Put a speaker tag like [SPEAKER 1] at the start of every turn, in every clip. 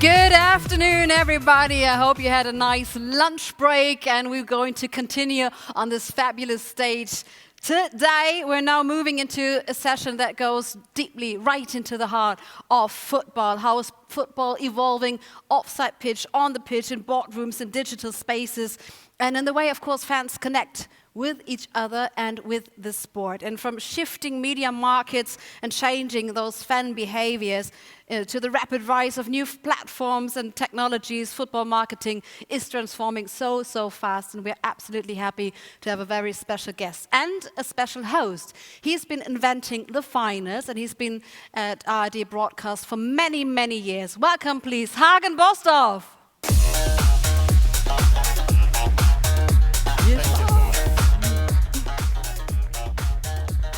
[SPEAKER 1] Good afternoon, everybody. I hope you had a nice lunch break, and we're going to continue on this fabulous stage. Today, we're now moving into a session that goes deeply right into the heart of football. How is football evolving off-site pitch, on the pitch, in boardrooms, in digital spaces, and in the way, of course, fans connect with each other and with the sport. And from shifting media markets and changing those fan behaviors to the rapid rise of new platforms and technologies, football marketing is transforming so fast, and we're absolutely happy to have a very special guest and a special host. He's been inventing the finals, and he's been at ARD Broadcast for many years. Welcome, please, Hagen Boßdorf.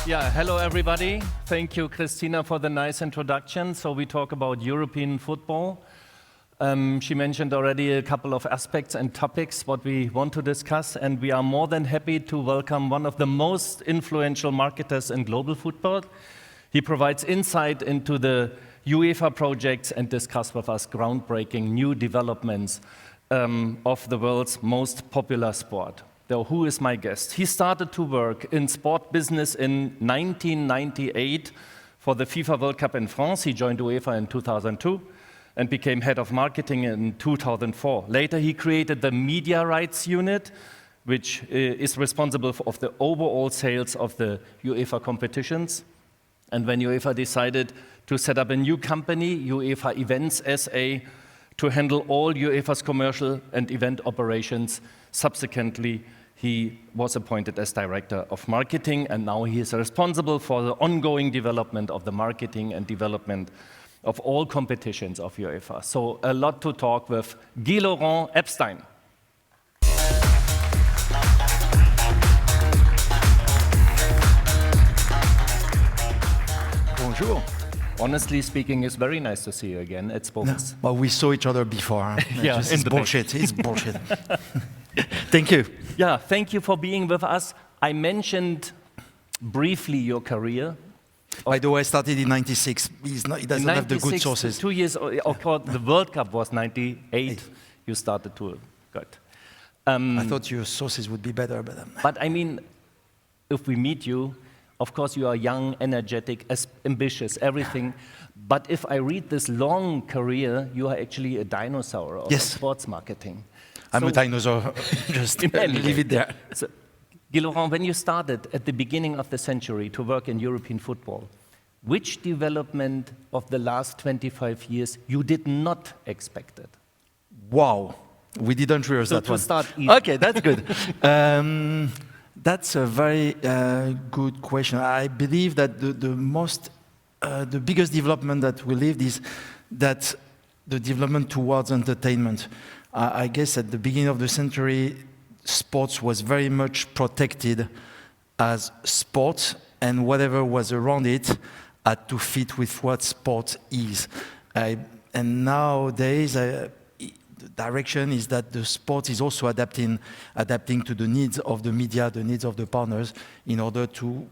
[SPEAKER 2] Yeah, hello everybody. Thank you, Christina, for the nice introduction. So we talk about European football. She mentioned already a couple of aspects and topics what we want to discuss, and we are more than happy to welcome one of the most influential marketers in global football. He provides insight into the UEFA projects and discuss with us groundbreaking new developments of the world's most popular sport. So who is my guest? He started to work in sport business in 1998 for the FIFA World Cup in France. He joined UEFA in 2002 and became head of marketing in 2004. Later, he created the media rights unit, which is responsible for the overall sales of the UEFA competitions. And when UEFA decided to set up a new company, UEFA Events SA, to handle all UEFA's commercial and event operations, subsequently, he was appointed as director of marketing, and now he is responsible for the ongoing development of the marketing and development of all competitions of UEFA. So a lot to talk with Guy-Laurent Epstein.
[SPEAKER 3] Bonjour.
[SPEAKER 2] Honestly speaking, it's very nice to see you again. It's both.
[SPEAKER 3] No, well, we saw each other before. Huh?
[SPEAKER 2] Yeah,
[SPEAKER 3] it's bullshit. It's bullshit. Thank you.
[SPEAKER 2] Yeah, thank you for being with us. I mentioned briefly your career.
[SPEAKER 3] By the way, I started in '96. He doesn't have the good sources.
[SPEAKER 2] 2 years, of course, the World Cup was '98. You started to, good.
[SPEAKER 3] I thought your sources would be better.
[SPEAKER 2] But I mean, if we meet you, of course you are young, energetic, ambitious, everything. But if I read this long career, you are actually a dinosaur of sports marketing.
[SPEAKER 3] I'm a dinosaur, just leave it there.
[SPEAKER 2] So, Guy-Laurent, when you started at the beginning of the century to work in European football, which development of the last 25 years you did not expect it?
[SPEAKER 3] Wow, we didn't rehearse that one.
[SPEAKER 2] Start
[SPEAKER 3] okay, that's good. That's a very good question. I believe that the biggest development that we lived is that the development towards entertainment. I guess at the beginning of the century, sports was very much protected as sport, and whatever was around it had to fit with what sport is. And nowadays, the direction is that the sport is also adapting to the needs of the media, the needs of the partners, in order to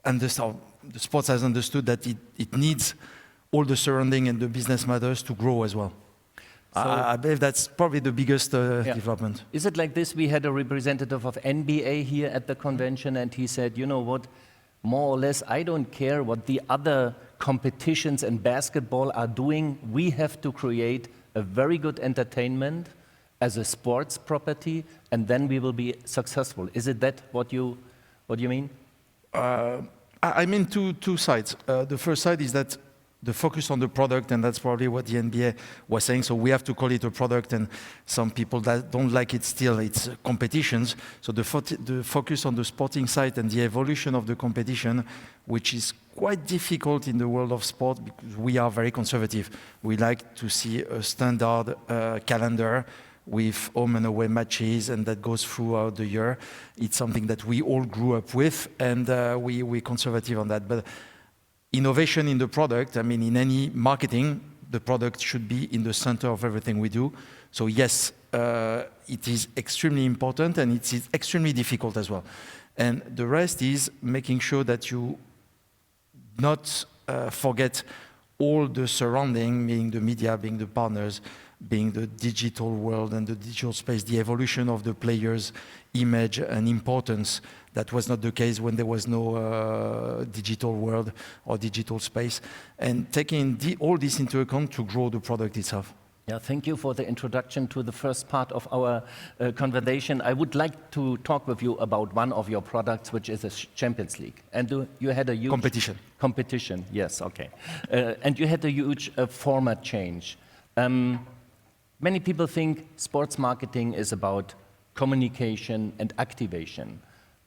[SPEAKER 3] understand. The sports has understood that it needs all the surrounding and the business matters to grow as well. So I believe that's probably the biggest development.
[SPEAKER 2] Is it like this? We had a representative of NBA here at the convention, and he said, you know what, more or less, I don't care what the other competitions in basketball are doing. We have to create a very good entertainment as a sports property, and then we will be successful. Is it that what you mean?
[SPEAKER 3] I mean two sides. The first side is that the focus on the product, and that's probably what the NBA was saying. So we have to call it a product, and some people that don't like it still, it's competitions. So the focus on the sporting side and the evolution of the competition, which is quite difficult in the world of sport because we are very conservative. We like to see a standard calendar with home and away matches, and that goes throughout the year. It's something that we all grew up with, and we're conservative on that. But innovation in the product, I mean, in any marketing, the product should be in the center of everything we do. So yes, it is extremely important, and it is extremely difficult as well. And the rest is making sure that you not forget all the surrounding, being the media, being the partners, being the digital world and the digital space, the evolution of the players' image and importance. That was not the case when there was no digital world or digital space. And taking all this into account to grow the product itself.
[SPEAKER 2] Yeah, thank you for the introduction to the first part of our conversation. I would like to talk with you about one of your products, which is a Champions League. And you had a huge...
[SPEAKER 3] Competition.
[SPEAKER 2] Competition, yes, okay. And you had a huge format change. Many people think sports marketing is about communication and activation.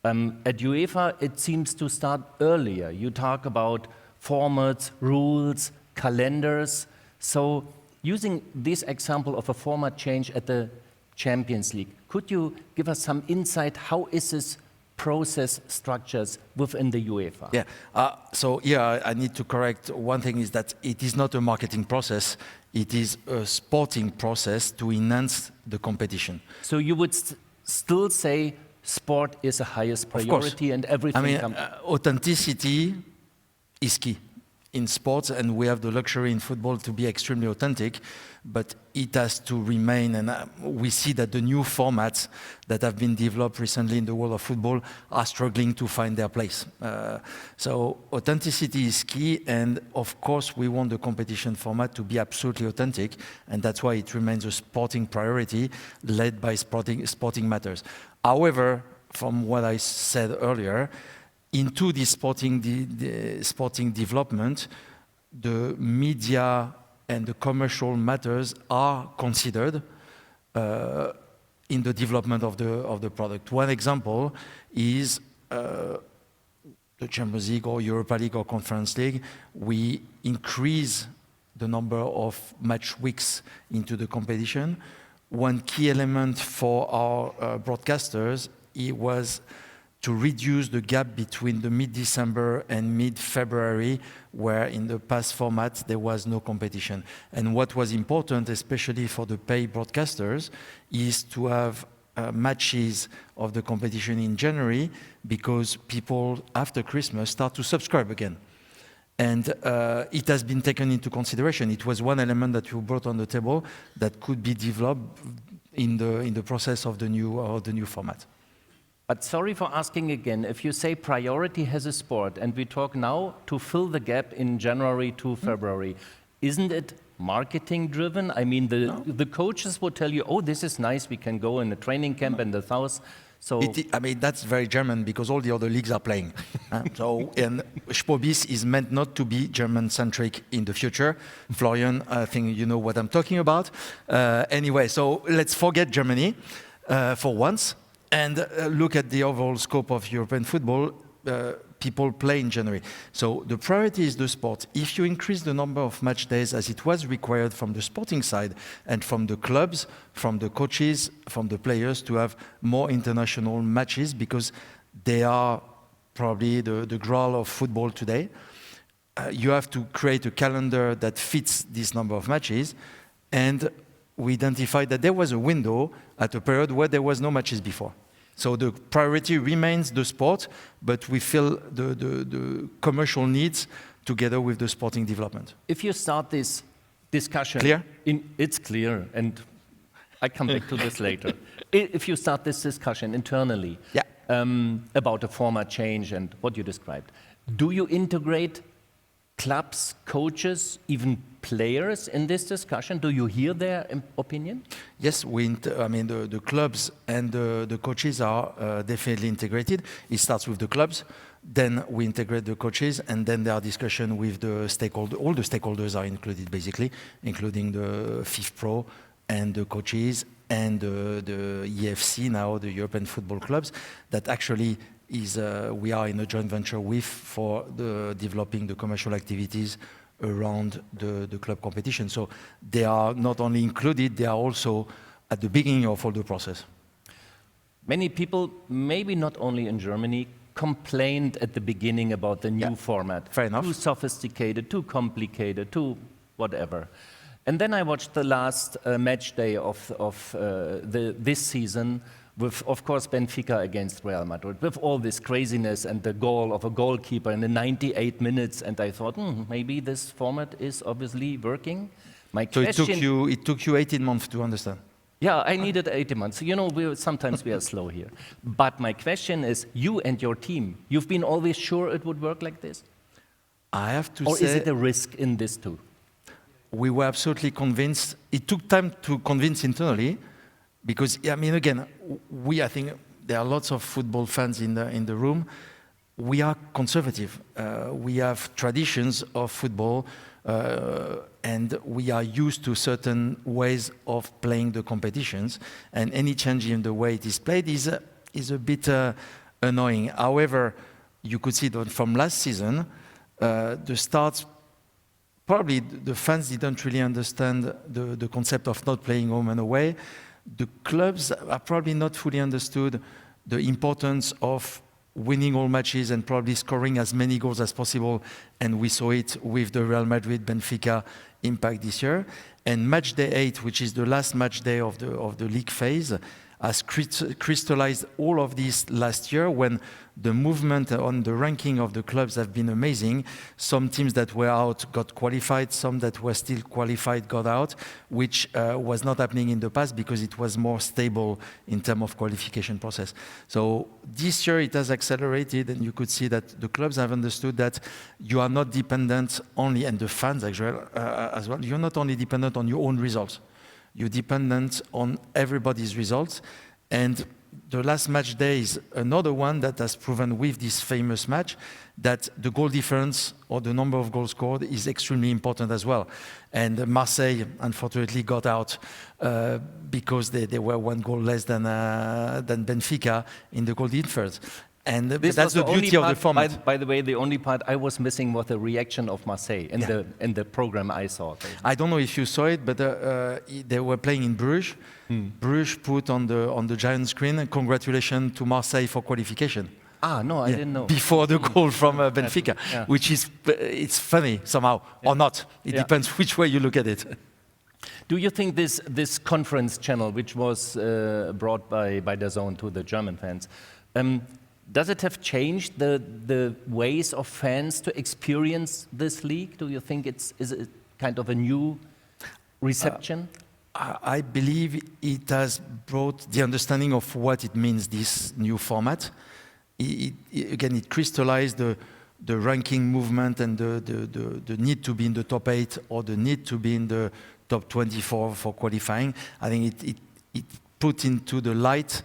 [SPEAKER 2] At UEFA, it seems to start earlier. You talk about formats, rules, calendars. So using this example of a format change at the Champions League, could you give us some insight? How is this process structures within the UEFA?
[SPEAKER 3] Yeah, so here I need to correct one thing is that it is not a marketing process. It is a sporting process to enhance the competition.
[SPEAKER 2] So you would still say sport is the highest priority and everything comes...
[SPEAKER 3] authenticity is key in sports, and we have the luxury in football to be extremely authentic, but it has to remain, and we see that the new formats that have been developed recently in the world of football are struggling to find their place. So authenticity is key, and of course we want the competition format to be absolutely authentic, and that's why it remains a sporting priority led by sporting matters. However, from what I said earlier, into this sporting development, the media and the commercial matters are considered in the development of the product. One example is the Champions League or Europa League or Conference League. We increase the number of match weeks into the competition. One key element for our broadcasters was to reduce the gap between the mid-December and mid-February, where in the past format there was no competition. And what was important, especially for the paid broadcasters, is to have matches of the competition in January, because people after Christmas start to subscribe again. And it has been taken into consideration. It was one element that you brought on the table that could be developed in the process of the new format.
[SPEAKER 2] But sorry for asking again, if you say priority has a sport, and we talk now to fill the gap in January to February, isn't it marketing driven? I mean, the coaches will tell you, oh, this is nice, we can go in a training camp in the south. So
[SPEAKER 3] I mean, that's very German, because all the other leagues are playing. And Spobis is meant not to be German-centric in the future. Florian, I think you know what I'm talking about. Anyway, so let's forget Germany for once. And look at the overall scope of European football. People play in January. So the priority is the sport. If you increase the number of match days as it was required from the sporting side and from the clubs, from the coaches, from the players, to have more international matches, because they are probably the grail of football today, you have to create a calendar that fits this number of matches. And we identified that there was a window at a period where there was no matches before. So the priority remains the sport, but we fill the commercial needs together with the sporting development.
[SPEAKER 2] If you start this discussion...
[SPEAKER 3] Clear?
[SPEAKER 2] It's clear, and I come back to this later. If you start this discussion internally about the format change and what you described, do you integrate clubs, coaches, even players in this discussion? Do you hear their opinion?
[SPEAKER 3] Yes, the clubs and the coaches are definitely integrated. It starts with the clubs, then we integrate the coaches, and then there are discussions with the stakeholders. All the stakeholders are included, basically, including the FIFPro and the coaches and the EFC now, the European Football Clubs, that actually we are in a joint venture with for developing the commercial activities around the club competition. So they are not only included, they are also at the beginning of all the process.
[SPEAKER 2] Many people, maybe not only in Germany, complained at the beginning about the new format.
[SPEAKER 3] Fair enough.
[SPEAKER 2] Too sophisticated, too complicated, too whatever. And then I watched the last match day of this season, with, of course, Benfica against Real Madrid, with all this craziness and the goal of a goalkeeper in the 98 minutes, and I thought, maybe this format is obviously working. My
[SPEAKER 3] So
[SPEAKER 2] question,
[SPEAKER 3] it took you 18 months to understand.
[SPEAKER 2] yeah, I needed 18 months. You know, sometimes we are slow here. But my question is, you and your team, you've been always sure it would work like this?
[SPEAKER 3] I have to
[SPEAKER 2] Or
[SPEAKER 3] say,
[SPEAKER 2] is it a risk in this too?
[SPEAKER 3] we were absolutely convinced. It took time to convince internally, because I mean, again, I think there are lots of football fans in the room. We are conservative. We have traditions of football, and we are used to certain ways of playing the competitions. And any change in the way it is played is a bit annoying. However, you could see that from last season, the starts. Probably the fans didn't really understand the concept of not playing home and away. The clubs have probably not fully understood the importance of winning all matches and probably scoring as many goals as possible. And we saw it with the Real Madrid-Benfica impact this year. And match day 8, which is the last match day of the league phase, has crystallized all of this last year, when the movement on the ranking of the clubs have been amazing. Some teams that were out got qualified, some that were still qualified got out, which was not happening in the past because it was more stable in terms of qualification process. So this year it has accelerated, and you could see that the clubs have understood that you are not dependent only, and the fans actually as well, you're not only dependent on your own results. You're dependent on everybody's results. And the last match day is another one that has proven with this famous match that the goal difference or the number of goals scored is extremely important as well. And Marseille, unfortunately, got out because they were one goal less than Benfica in the goal difference. And that's the beauty of the format.
[SPEAKER 2] By the way, the only part I was missing was the reaction of Marseille in the program I saw.
[SPEAKER 3] I don't know if you saw it, but they were playing in Bruges. Bruges put on the giant screen, congratulations to Marseille for qualification.
[SPEAKER 2] Ah, no, I didn't know.
[SPEAKER 3] Before the goal from Benfica, which is it's funny somehow, or not. It depends which way you look at it.
[SPEAKER 2] Do you think this conference channel, which was brought by DAZN to the German fans, does it have changed the ways of fans to experience this league? Do you think is it kind of a new reception?
[SPEAKER 3] I believe it has brought the understanding of what it means, this new format. Again, it crystallized the ranking movement and the need to be in the top 8 or the need to be in the top 24 for qualifying. I think it put into the light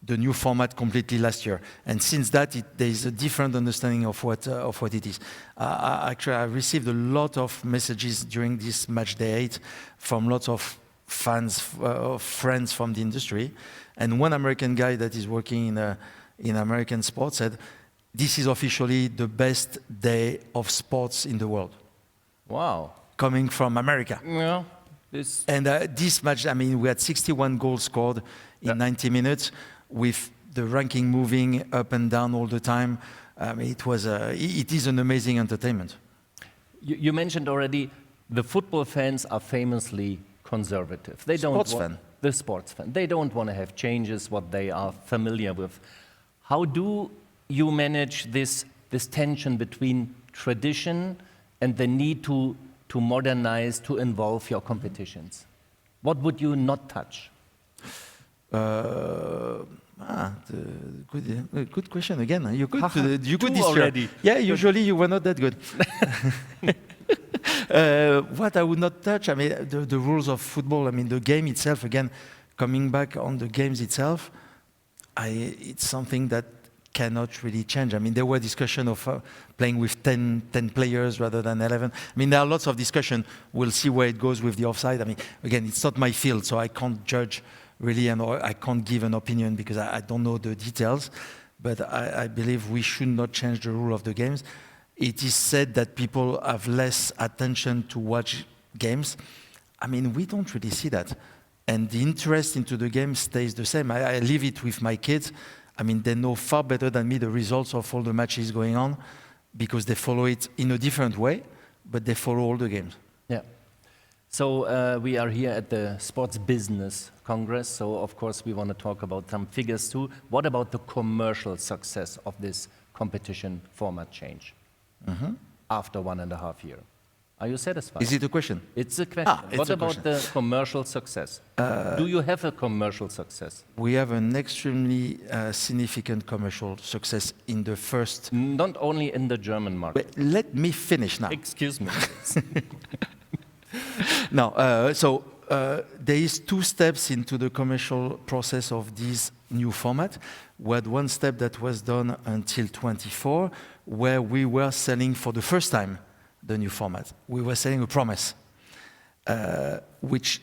[SPEAKER 3] the new format completely last year. And since that, there is a different understanding of what it is. Actually, I received a lot of messages during this match day 8 from lots of fans, friends from the industry. And one American guy that is working in American sports said, this is officially the best day of sports in the world.
[SPEAKER 2] Wow.
[SPEAKER 3] Coming from America.
[SPEAKER 2] Yeah.
[SPEAKER 3] And this match, I mean, we had 61 goals scored in 90 minutes, with the ranking moving up and down all the time. It is an amazing entertainment.
[SPEAKER 2] You mentioned already the football fans are famously conservative. They don't the sports fan. They don't want to have changes what they are familiar with. How do you manage this tension between tradition and the need to modernize, to involve your competitions? What would you not touch?
[SPEAKER 3] Good question again. You could this
[SPEAKER 2] already.
[SPEAKER 3] Year. Yeah, usually you were not that good. What I would not touch, I mean, the rules of football. I mean, the game itself. Again, coming back on the games itself, it's something that cannot really change. I mean, there were discussion of playing with 10 players rather than 11. I mean, there are lots of discussion. We'll see where it goes with the offside. I mean, again, it's not my field, so I can't judge really, and I can't give an opinion because I don't know the details. But I believe we should not change the rule of the games. It is said that people have less attention to watch games. I mean, we don't really see that. And the interest into the game stays the same. I leave it with my kids. I mean, they know far better than me the results of all the matches going on because they follow it in a different way, but they follow all the games.
[SPEAKER 2] Yeah. So we are here at the Sports Business Congress, so of course we want to talk about some figures too. What about the commercial success of this competition format change after 1.5 years? Are you satisfied?
[SPEAKER 3] Is it a question?
[SPEAKER 2] It's a question.
[SPEAKER 3] It's
[SPEAKER 2] What
[SPEAKER 3] a
[SPEAKER 2] about
[SPEAKER 3] question.
[SPEAKER 2] the commercial success? Do you have a commercial success?
[SPEAKER 3] We have an extremely significant commercial success in the first...
[SPEAKER 2] Not only in the German market.
[SPEAKER 3] But let me finish now.
[SPEAKER 2] Excuse me.
[SPEAKER 3] No, there is 2 steps into the commercial process of this new format. We had 1 step that was done until 24, where we were selling for the first time the new format. We were selling a promise, which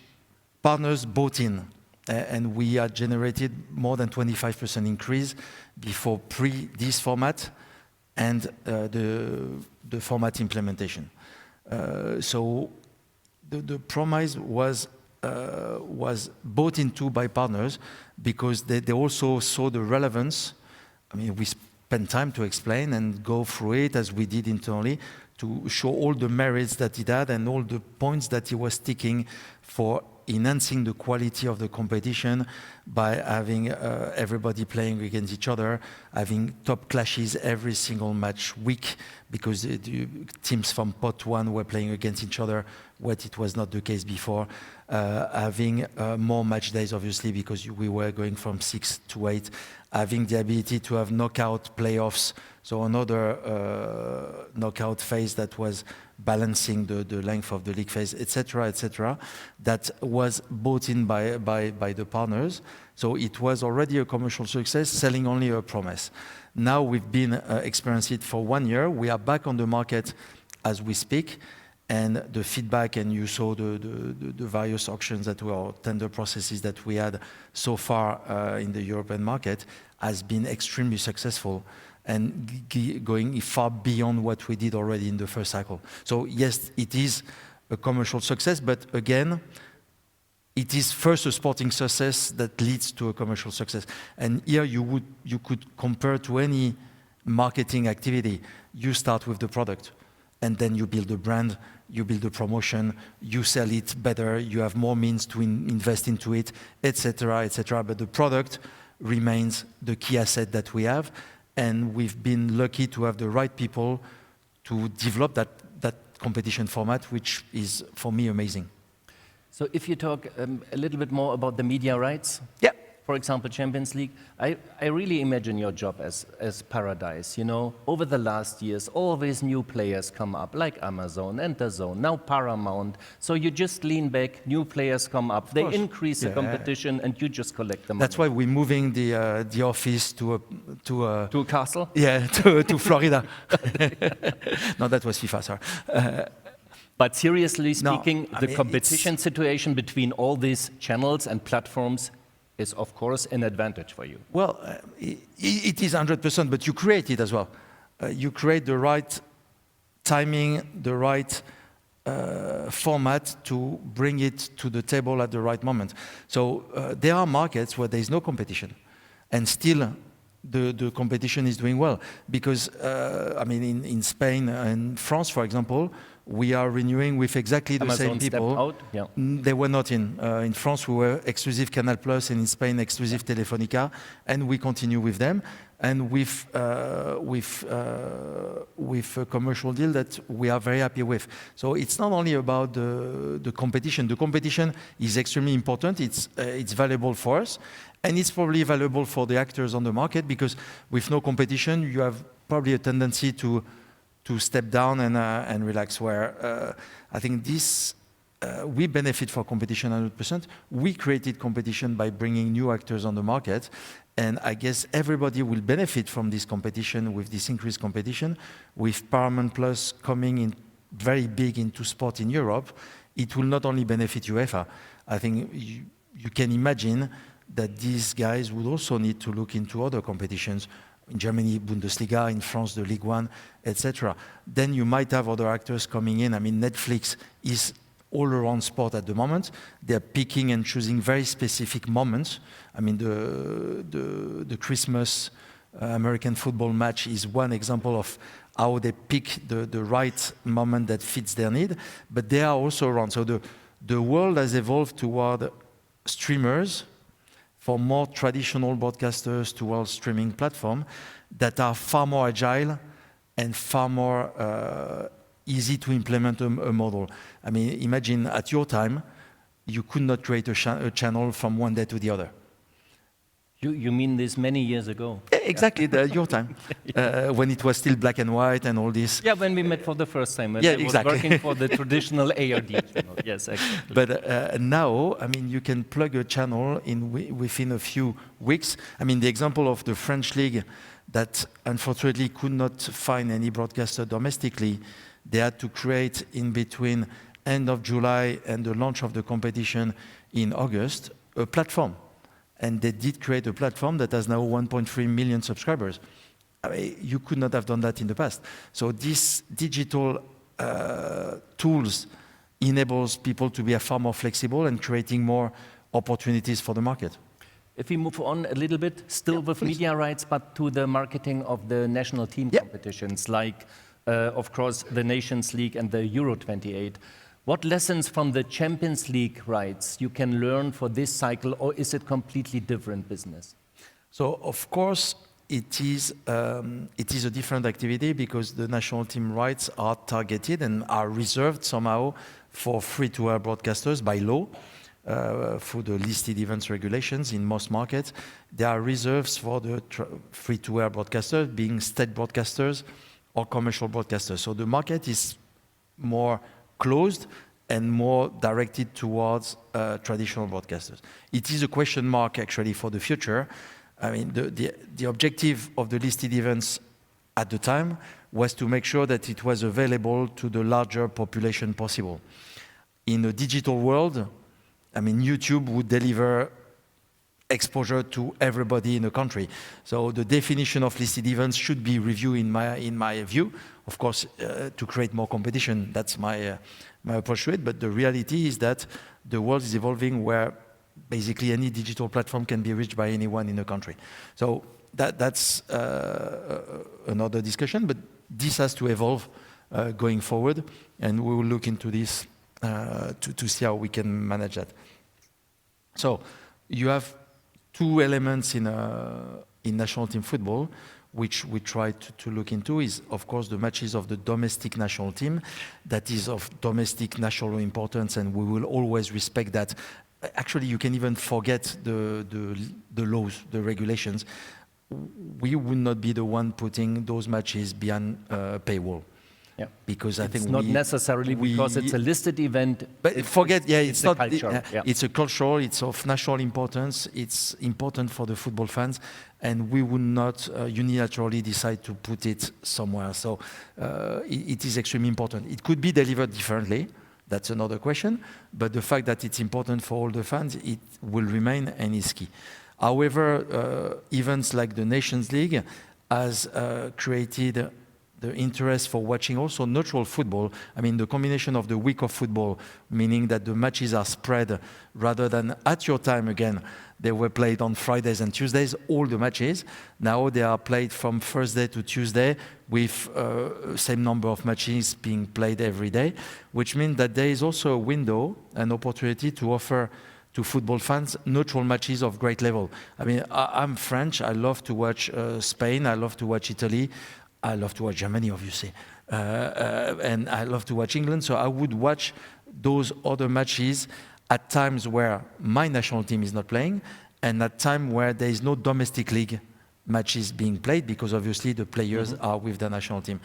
[SPEAKER 3] partners bought in, and we had generated more than 25% increase before this format and the format implementation. So the promise was bought into by partners because they also saw the relevance. I mean, we spent time to explain and go through it as we did internally to show all the merits that it had and all the points that he was sticking for enhancing the quality of the competition by having everybody playing against each other, having top clashes every single match week, because the teams from pot 1 were playing against each other, what it was not the case before, having more match days, obviously, because we were going from 6 to 8, having the ability to have knockout playoffs, so another knockout phase that was balancing the length of the league phase, etc., that was bought in by the partners. So it was already a commercial success, selling only a promise. Now we've been experiencing it for 1 year. We are back on the market as we speak, and the feedback, and you saw the various auctions that were tender processes that we had so far in the European market, has been extremely successful and going far beyond what we did already in the first cycle. So yes, it is a commercial success, but again, it is first a sporting success that leads to a commercial success. And here you could compare to any marketing activity. You start with the product, and then you build a brand, you build a promotion, you sell it better, you have more means to invest into it, etc., etc. But the product remains the key asset that we have. And we've been lucky to have the right people to develop that competition format, which is, for me, amazing.
[SPEAKER 2] So if you talk a little bit more about the media rights,
[SPEAKER 3] Yeah.
[SPEAKER 2] for example, Champions League, I really imagine your job as paradise. You know, over the last years, always new players come up, like Amazon and DAZN, now Paramount. So you just lean back, new players come up, they increase the competition, and you just collect them.
[SPEAKER 3] That's why we're moving the office to
[SPEAKER 2] a castle?
[SPEAKER 3] Yeah, to Florida. No, that was FIFA, sorry.
[SPEAKER 2] But seriously speaking,
[SPEAKER 3] I
[SPEAKER 2] the
[SPEAKER 3] mean,
[SPEAKER 2] competition situation between all these channels and platforms is, of course, an advantage for you.
[SPEAKER 3] Well, it is 100%, but you create it as well. You create the right timing, the right format to bring it to the table at the right moment. So there are markets where there is no competition, and still the competition is doing well. Because, I mean, in Spain and France, for example, we are renewing with exactly the
[SPEAKER 2] Amazon
[SPEAKER 3] same people.
[SPEAKER 2] stepped out? Yeah.
[SPEAKER 3] They were not in. In France, we were exclusive Canal+, and in Spain, exclusive Telefónica, and we continue with them. And with a commercial deal that we are very happy with. So it's not only about the competition. The competition is extremely important. It's valuable for us, and it's probably valuable for the actors on the market, because with no competition, you have probably a tendency to step down and relax. Where I think this, we benefit from competition 100%. We created competition by bringing new actors on the market, and I guess everybody will benefit from this competition, with this increased competition. With Paramount Plus coming in very big into sport in Europe, it will not only benefit UEFA. I think you can imagine that these guys would also need to look into other competitions. In Germany, Bundesliga, in France, the Ligue 1, etc. Then you might have other actors coming in. I mean, Netflix is all around sport at the moment. They're picking and choosing very specific moments. I mean, the Christmas American football match is one example of how they pick the right moment that fits their need. But they are also around. So the world has evolved toward streamers, for more traditional broadcasters towards streaming platforms that are far more agile and far more easy to implement a model. I mean, imagine at your time, you could not create a channel from one day to the other.
[SPEAKER 2] You mean this many years ago?
[SPEAKER 3] Yeah, exactly, your time, when it was still black and white and all this.
[SPEAKER 2] Yeah, when we met for the first time. When
[SPEAKER 3] Yeah,
[SPEAKER 2] I was
[SPEAKER 3] exactly.
[SPEAKER 2] working for the traditional ARD channel. Yes, exactly.
[SPEAKER 3] But now, I mean, you can plug a channel within a few weeks. I mean, the example of the French league that unfortunately could not find any broadcaster domestically, they had to create in between end of July and the launch of the competition in August, a platform. And they did create a platform that has now 1.3 million subscribers. I mean, you could not have done that in the past. So these digital tools enables people to be far more flexible and creating more opportunities for the market.
[SPEAKER 2] If we move on a little bit, still with media rights, but to the marketing of the national team competitions, like, of course, the Nations League and the Euro 28. What lessons from the Champions League rights you can learn for this cycle, or is it completely different business?
[SPEAKER 3] So, of course, it is a different activity because the national team rights are targeted and are reserved somehow for free-to-air broadcasters by law. For the listed events regulations in most markets, there are reserves for the free-to-air broadcasters, being state broadcasters or commercial broadcasters. So the market is more closed and more directed towards traditional broadcasters. It is a question mark actually for the future. I mean, the objective of the listed events at the time was to make sure that it was available to the larger population possible. In a digital world, I mean, YouTube would deliver exposure to everybody in the country. So the definition of listed events should be reviewed in my view. Of course, to create more competition, that's my approach to it. But the reality is that the world is evolving where basically any digital platform can be reached by anyone in the country. So that's another discussion, but this has to evolve going forward, and we will look into this to see how we can manage that. So you have two elements in national team football, which we try to look into, is of course the matches of the domestic national team. That is of domestic national importance, and we will always respect that. Actually, you can even forget the laws, the regulations. We will not be the one putting those matches behind paywall. Yeah. Because I think
[SPEAKER 2] it's not necessarily because it's a listed event.
[SPEAKER 3] But forget, it's not.
[SPEAKER 2] Culture.
[SPEAKER 3] It's a cultural. It's of national importance. It's important for the football fans, and we would not unilaterally decide to put it somewhere. So it is extremely important. It could be delivered differently. That's another question. But the fact that it's important for all the fans, it will remain and is key. However, events like the Nations League has created the interest for watching also neutral football. I mean, the combination of the week of football, meaning that the matches are spread rather than at your time again, they were played on Fridays and Tuesdays, all the matches. Now they are played from Thursday to Tuesday with same number of matches being played every day, which means that there is also a window, an opportunity to offer to football fans neutral matches of great level. I mean, I'm French, I love to watch Spain, I love to watch Italy, I love to watch Germany, obviously, and I love to watch England. So I would watch those other matches at times where my national team is not playing, and at time where there is no domestic league matches being played, because obviously the players are with the national team.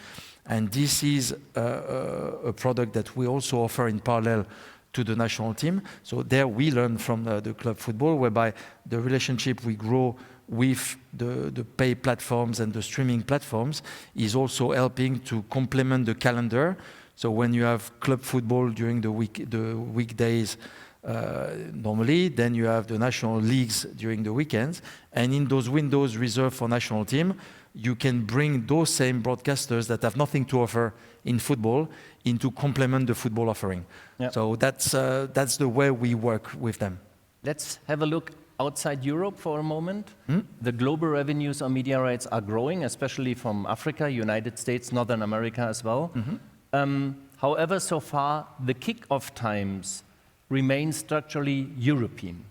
[SPEAKER 3] And this is a product that we also offer in parallel to the national team. So there we learn from the club football, whereby the relationship we grow with the pay platforms and the streaming platforms is also helping to complement the calendar. So when you have club football during the weekdays normally, then you have the national leagues during the weekends. And in those windows reserved for national team, you can bring those same broadcasters that have nothing to offer in football into complement the football offering. Yep. So that's the way we work with them.
[SPEAKER 2] Let's have a look outside Europe for a moment. The global revenues on media rights are growing, especially from Africa, United States, Northern America as well. However, so far, the kick-off times remain structurally European.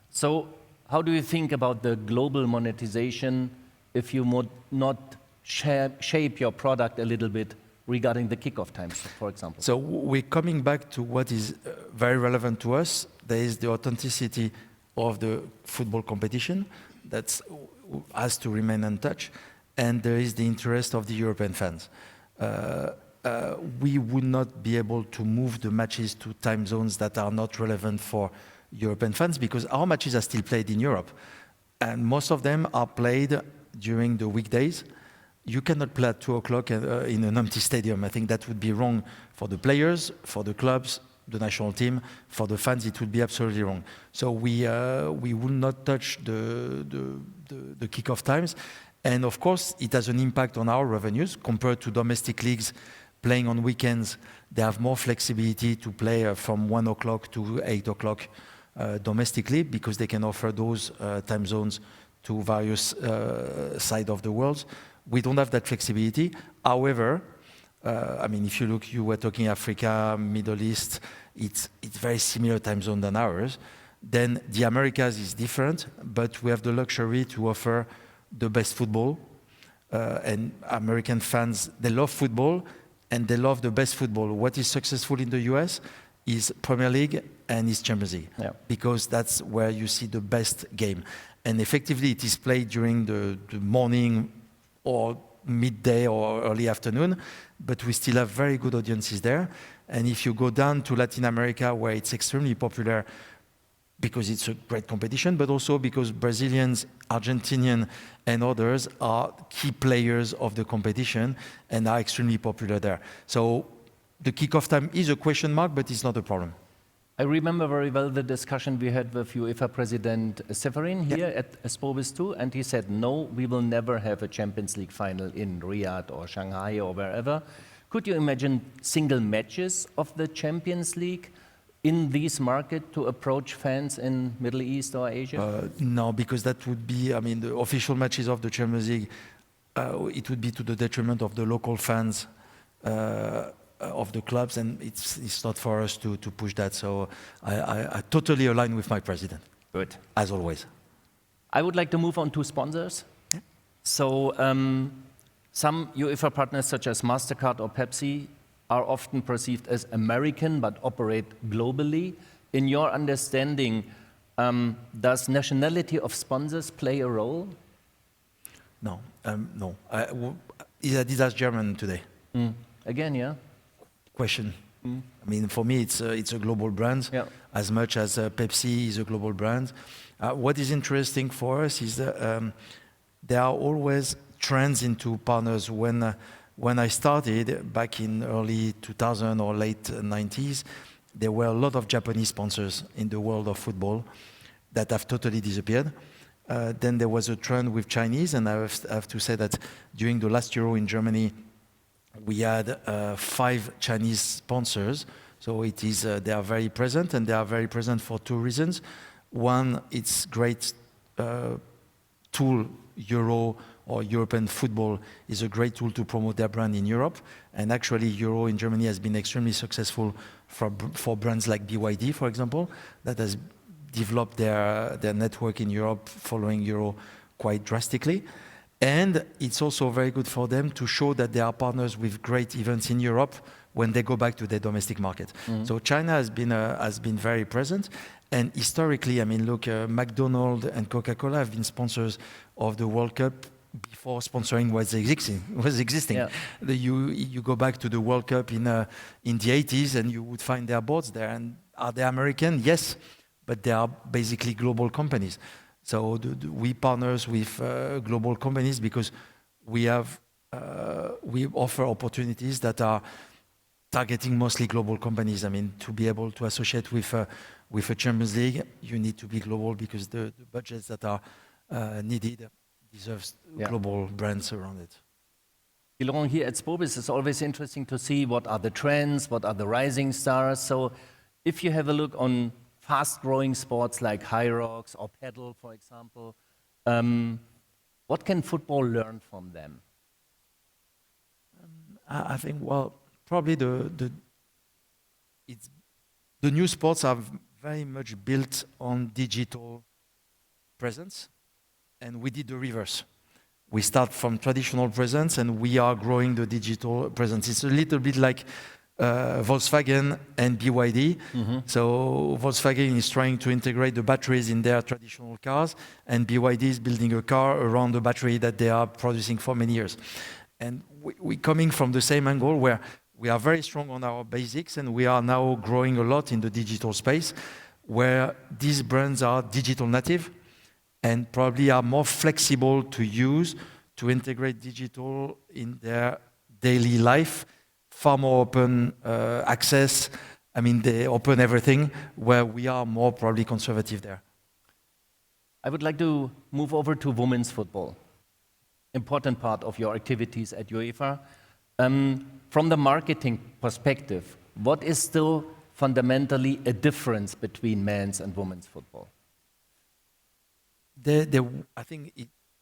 [SPEAKER 2] So how do you think about the global monetization if you would not shape your product a little bit regarding the kickoff times, for example?
[SPEAKER 3] So we're coming back to what is very relevant to us. There is the authenticity of the football competition that has to remain untouched, and there is the interest of the European fans. We would not be able to move the matches to time zones that are not relevant for European fans because our matches are still played in Europe, and most of them are played during the weekdays. You cannot play at 2 o'clock in an empty stadium. I think that would be wrong for the players, for the clubs, the national team, for the fans. It would be absolutely wrong. So we will not touch the kickoff times, and of course it has an impact on our revenues compared to domestic leagues playing on weekends. They have more flexibility to play from 1 o'clock to 8 o'clock domestically because they can offer those time zones to various sides of the world. We don't have that flexibility. However, I mean, if you look, you were talking Africa, Middle East, it's very similar time zone than ours. Then the Americas is different, but we have the luxury to offer the best football. And American fans, they love football and they love the best football. What is successful in the US is Premier League and is Champions League, because that's where you see the best game. And effectively, it is played during the morning or midday or early afternoon, but we still have very good audiences there. And if you go down to Latin America, where it's extremely popular because it's a great competition, but also because Brazilians, Argentinians, and others are key players of the competition and are extremely popular there. So the kickoff time is a question mark, but it's not a problem.
[SPEAKER 2] I remember very well the discussion we had with UEFA President Seferin here at Spobis 2, and he said, no, we will never have a Champions League final in Riyadh or Shanghai or wherever. Could you imagine single matches of the Champions League in this market to approach fans in Middle East or Asia?
[SPEAKER 3] No, because that would be, I mean, the official matches of the Champions League, it would be to the detriment of the local fans of the clubs, and it's not for us to push that. So I totally align with my president.
[SPEAKER 2] Good.
[SPEAKER 3] As always.
[SPEAKER 2] I would like to move on to sponsors. Yeah. So some UEFA partners such as MasterCard or Pepsi are often perceived as American but operate globally. In your understanding, does nationality of sponsors play a role?
[SPEAKER 3] No, no. Adidas German today.
[SPEAKER 2] Again, yeah.
[SPEAKER 3] Question. I mean, for me, it's a global brand, as much as Pepsi is a global brand. What is interesting for us is that there are always trends into partners. When I started back in early 2000 or late 90s, there were a lot of Japanese sponsors in the world of football that have totally disappeared. Then there was a trend with Chinese, and I have to say that during the last Euro in Germany, we had 5 Chinese sponsors, so it is they are very present, and they are very present for 2 reasons. One, it's great tool. Euro or European football is a great tool to promote their brand in Europe, and actually Euro in Germany has been extremely successful for brands like BYD, for example, that has developed their network in Europe following Euro quite drastically. And it's also very good for them to show that they are partners with great events in Europe when they go back to their domestic market. So China has been very present. And historically, I mean, look, McDonald's and Coca-Cola have been sponsors of the World Cup before sponsoring was existing. Yeah. You go back to the World Cup in the 80s and you would find their boards there. And are they American? Yes, but they are basically global companies. So we partners with global companies because we offer opportunities that are targeting mostly global companies. I mean, to be able to associate with a Champions League, you need to be global because the budgets that are needed deserves global brands around it.
[SPEAKER 2] Guy-Laurent, here at Spobis, it's always interesting to see what are the trends, what are the rising stars. So if you have a look on fast-growing sports like high rocks or paddle, for example, what can football learn from them?
[SPEAKER 3] I think, well, probably the new sports are very much built on digital presence, and we did the reverse. We start from traditional presence, and we are growing the digital presence. It's a little bit like Volkswagen and BYD. So Volkswagen is trying to integrate the batteries in their traditional cars, and BYD is building a car around the battery that they are producing for many years. And we're coming from the same angle where we are very strong on our basics, and we are now growing a lot in the digital space, where these brands are digital native and probably are more flexible to use to integrate digital in their daily life, far more open access. I mean, they open everything, where we are more probably conservative there.
[SPEAKER 2] I would like to move over to women's football. Important part of your activities at UEFA. From the marketing perspective, what is still fundamentally a difference between men's and women's football?
[SPEAKER 3] I think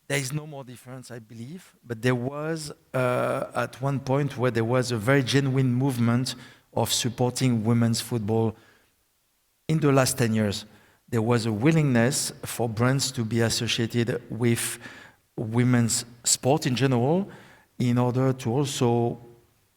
[SPEAKER 3] there is no more difference, I believe, but there was at one point where there was a very genuine movement of supporting women's football. In the last 10 years, there was a willingness for brands to be associated with women's sport in general, in order to also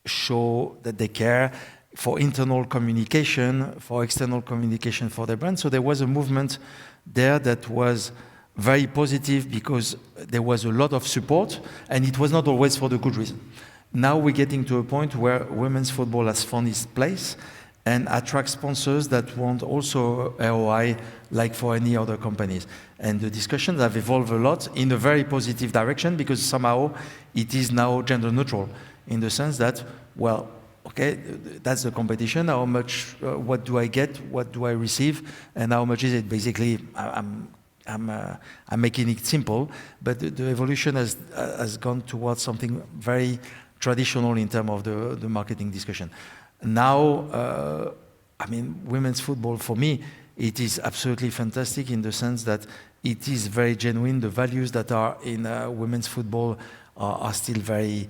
[SPEAKER 3] show that they care for internal communication, for external communication for their brand. So there was a movement there that was very positive, because there was a lot of support, and it was not always for the good reason. Now we're getting to a point where women's football has found its place and attracts sponsors that want also ROI, like for any other companies. And the discussions have evolved a lot in a very positive direction, because somehow it is now gender neutral, in the sense that, well, okay, that's the competition. How much, what do I get? What do I receive? And how much is it? Basically, I'm making it simple, but the evolution has gone towards something very traditional in terms of the marketing discussion. Now, I mean, women's football, for me, it is absolutely fantastic, in the sense that it is very genuine. The values that are in women's football are still very,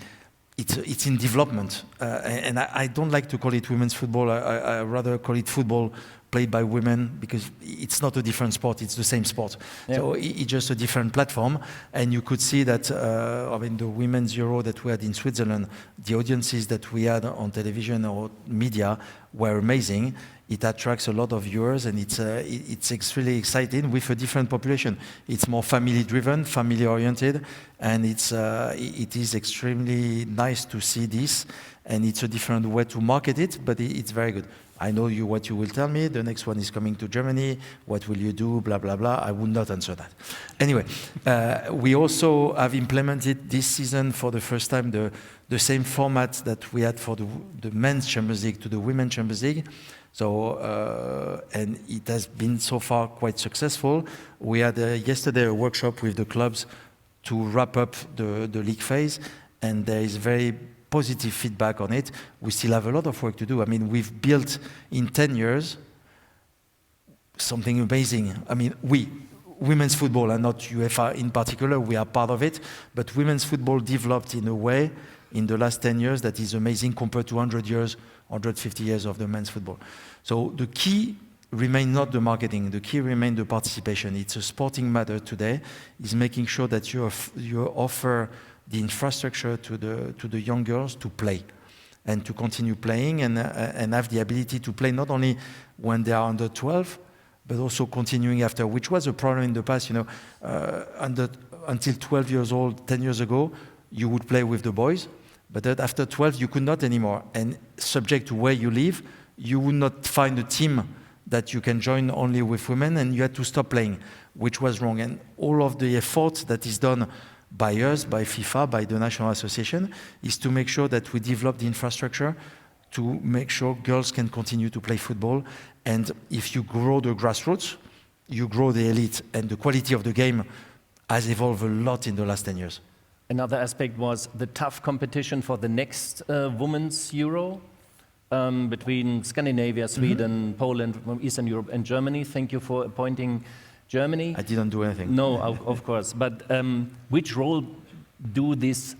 [SPEAKER 3] it's in development. And I don't like to call it women's football. I rather call it football played by women, because it's not a different sport, it's the same sport. Yeah. So it's just a different platform. And you could see that, I mean, the Women's Euro that we had in Switzerland, the audiences that we had on television or media were amazing. It attracts a lot of viewers, and it's extremely exciting with a different population. It's more family-driven, family-oriented, and it is extremely nice to see this. And it's a different way to market it, but it's very good. I know what you will tell me. The next one is coming to Germany. What will you do? Blah, blah, blah. I will not answer that. Anyway, we also have implemented this season for the first time the same format that we had for the men's Champions League to the women's Champions League. So, and it has been so far quite successful. We had yesterday a workshop with the clubs to wrap up the league phase, and there is very positive feedback on it. We still have a lot of work to do. I mean, we've built in 10 years something amazing. I mean, women's football, and not UEFA in particular, we are part of it, but women's football developed in a way in the last 10 years that is amazing compared to 100 years, 150 years of the men's football. So the key remains not the marketing, the key remains the participation. It's a sporting matter today, is making sure that you offer the infrastructure to the young girls to play and to continue playing, and have the ability to play not only when they are under 12, but also continuing after, which was a problem in the past. You know, until 12 years old, 10 years ago, you would play with the boys, but that after 12 you could not anymore. And subject to where you live, you would not find a team that you can join only with women, and you had to stop playing, which was wrong. And all of the effort that is done by us, by FIFA, by the National Association, is to make sure that we develop the infrastructure to make sure girls can continue to play football. And if you grow the grassroots, you grow the elite, and the quality of the game has evolved a lot in the last 10 years.
[SPEAKER 2] Another aspect was the tough competition for the next Women's Euro between Scandinavia, Sweden, Poland, Eastern Europe, and Germany. Thank you for appointing Germany.
[SPEAKER 3] I didn't do anything.
[SPEAKER 2] No, of course. But which role do these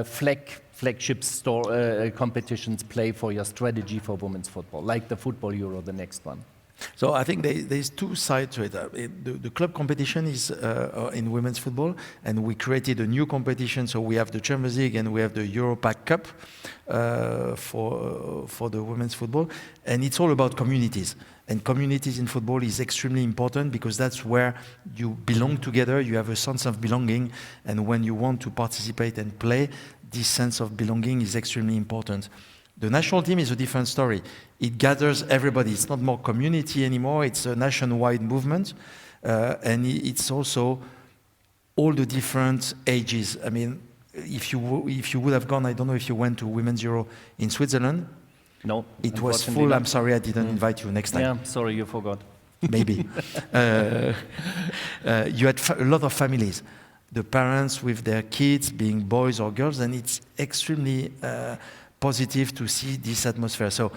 [SPEAKER 2] flagship competitions play for your strategy for women's football, like the Football Euro, the next one?
[SPEAKER 3] So I think there's two sides to it. The club competition is in women's football, and we created a new competition. So we have the Champions League and we have the Europa Cup for the women's football, and it's all about communities. And communities in football is extremely important because that's where you belong together. You have a sense of belonging, and when you want to participate and play, this sense of belonging is extremely important. The national team is a different story. It gathers everybody. It's not more community anymore. It's a nationwide movement. And it's also all the different ages. I mean, if you would have gone, I don't know if you went to Women's Euro in Switzerland.
[SPEAKER 2] No.
[SPEAKER 3] It was full. I'm sorry I didn't invite you next time.
[SPEAKER 2] Yeah, sorry, you forgot.
[SPEAKER 3] Maybe. You had a lot of families. The parents with their kids being boys or girls, and it's extremely positive to see this atmosphere. So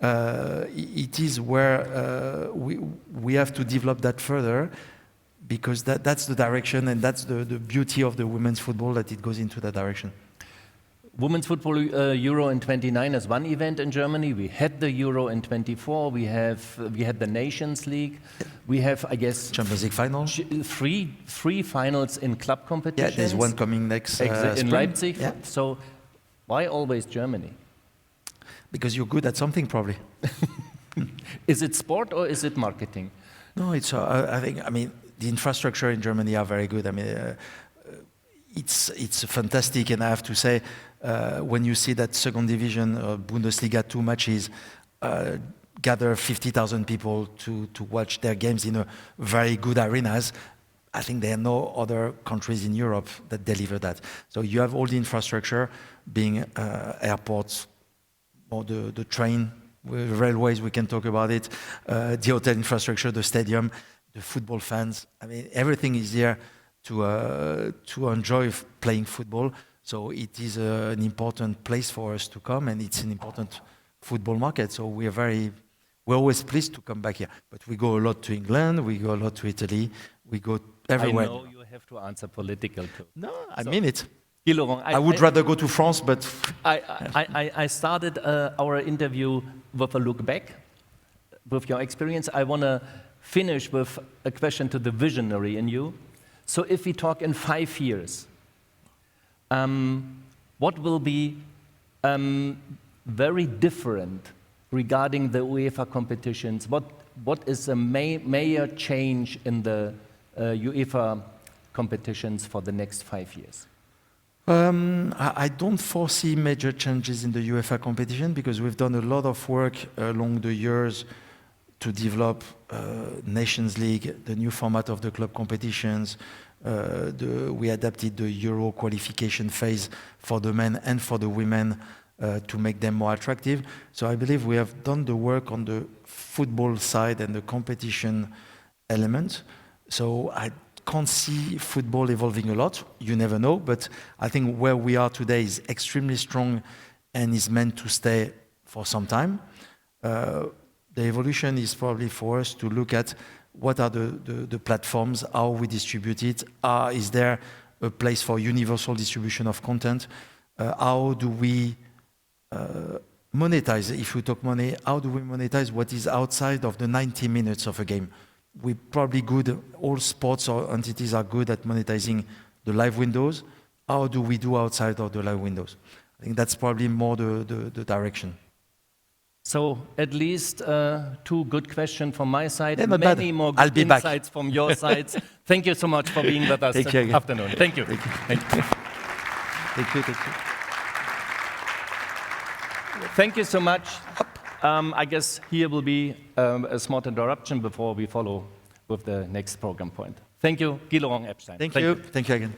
[SPEAKER 3] it is where we have to develop that further, because that's the direction, and that's the beauty of the women's football, that it goes into that direction.
[SPEAKER 2] Women's Football Euro in 29 is one event in Germany. We had the Euro in 24. We had the Nations League. We have, I guess,
[SPEAKER 3] Champions League final.
[SPEAKER 2] Three finals in club competitions.
[SPEAKER 3] Yeah, there's one coming next
[SPEAKER 2] in Leipzig.
[SPEAKER 3] Yeah.
[SPEAKER 2] So why always Germany?
[SPEAKER 3] Because you're good at something, probably.
[SPEAKER 2] Is it sport or is it marketing?
[SPEAKER 3] No, it's. I mean, the infrastructure in Germany are very good. I mean, it's fantastic, and I have to say, when you see that second division Bundesliga 2 matches gather 50,000 people to watch their games in a very good arenas, I think there are no other countries in Europe that deliver that. So you have all the infrastructure, being airports, or the train, railways, we can talk about it, the hotel infrastructure, the stadium, the football fans. I mean, everything is there to enjoy playing football. So it is an important place for us to come, and it's an important football market. So we're always pleased to come back here. But we go a lot to England, we go a lot to Italy, we go everywhere.
[SPEAKER 2] I know you have to answer political too.
[SPEAKER 3] No, I mean it.
[SPEAKER 2] Guy-Laurent,
[SPEAKER 3] I would rather go to France, but...
[SPEAKER 2] I started our interview with a look back, with your experience. I want to finish with a question to the visionary in you. So if we talk in 5 years, what will be very different regarding the UEFA competitions? What is a major change in the UEFA competitions for the next 5 years?
[SPEAKER 3] I don't foresee major changes in the UEFA competition, because we've done a lot of work along the years to develop Nations League, the new format of the club competitions. We adapted the Euro qualification phase for the men and for the women to make them more attractive. So I believe we have done the work on the football side and the competition element. So I can't see football evolving a lot. You never know, but I think where we are today is extremely strong and is meant to stay for some time. The evolution is probably for us to look at what are the platforms, how we distribute it, is there a place for universal distribution of content, how do we monetize, if we talk money, how do we monetize what is outside of the 90 minutes of a game? We're probably good, all sports or entities are good at monetizing the live windows. How do we do outside of the live windows? I think that's probably more the direction. So
[SPEAKER 2] at least 2 good questions from my side,
[SPEAKER 3] many
[SPEAKER 2] more good insights from your sides. Thank you so much for being with us this afternoon. Thank you.
[SPEAKER 3] Thank you. Thank you. Thank you. Thank you.
[SPEAKER 2] Thank you so much. I guess here will be a small interruption before we follow with the next program point. Thank you, Guy-Laurent Epstein.
[SPEAKER 3] Thank you. Thank you again.